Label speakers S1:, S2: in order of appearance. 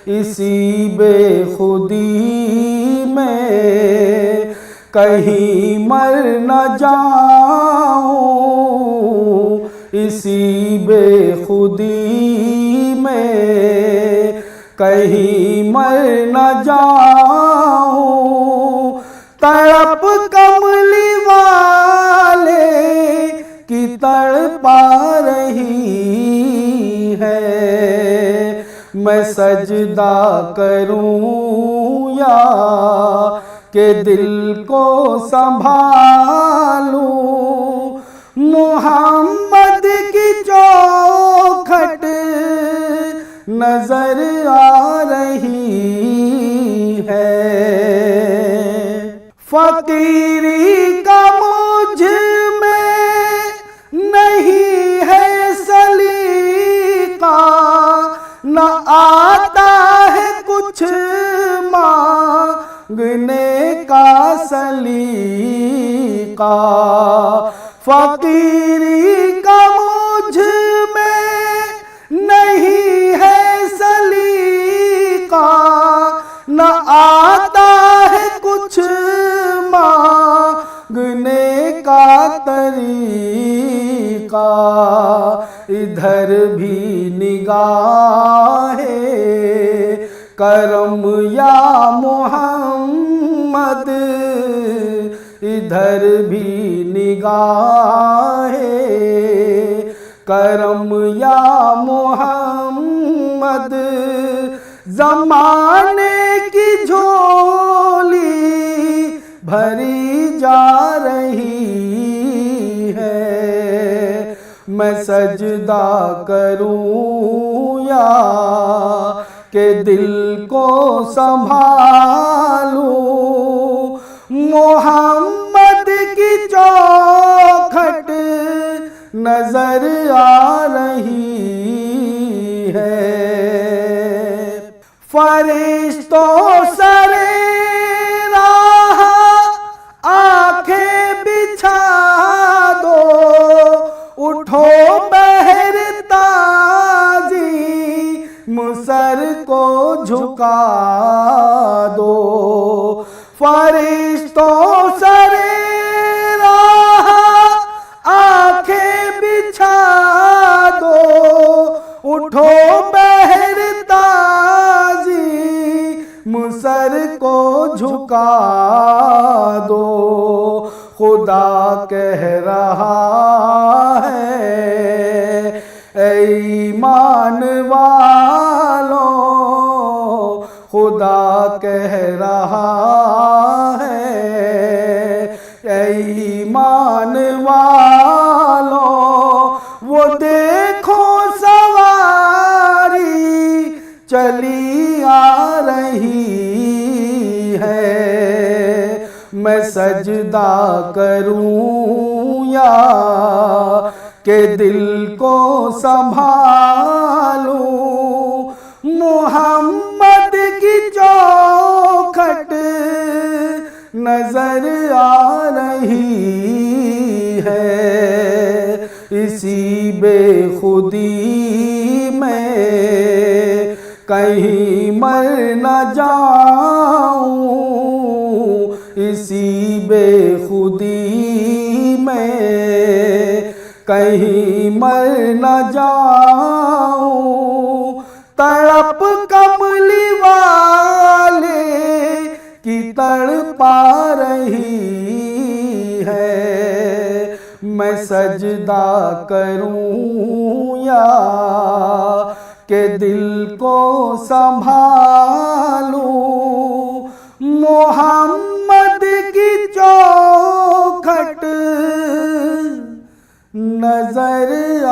S1: इसी बेखुदी में कहीं मर न जाऊं, इसी बेखुदी में कहीं मर न जाऊं। तड़प कमली वाले की तड़पा रही है, मैं सजदा करूं या के दिल को संभालूं। मोहम्मद की चौखट नजर आ रही है, फकीरी का मुझ में नहीं है सलीका, न आता है कुछ मांगने का सलीका। फकीरी का मुझ में नहीं है सलीका, न आता है कुछ मांगने का तरीका। इधर भी निगाहे करम या मोहम्मद, इधर भी निगाहे करम या मोहम्मद। ज़माने की झोली भरी जा रही है, मैं सजदा करूं या के दिल को संभालूं। मोहम्मद की चौखट नजर आ रही है, फरिश्तों सरे राह आंखें बिछा दो, उठो बहर ताजी मुसर को झुका दो। फरिश्तों सरे राह आंखें बिछा दो, उठो बहर ताजी मुसर को झुका दो। खुदा कह रहा है ऐ ईमान वालों, खुदा कह रहा है ऐ ईमान वालों, वो देखो सवारी चली आ रही है, मैं सजदा करूं या के दिल को संभालूं। मोहम्मद की चौखट नजर आ रही है, इसी बेखुदी में कहीं मर न जाऊं, इसी बेखुदी में कहीं मर न जाऊं। तड़प कमली वाले की तड़पा रही है, मैं सजदा करूं या के दिल को संभालूं। मोहम्मद की चौखट नजर आ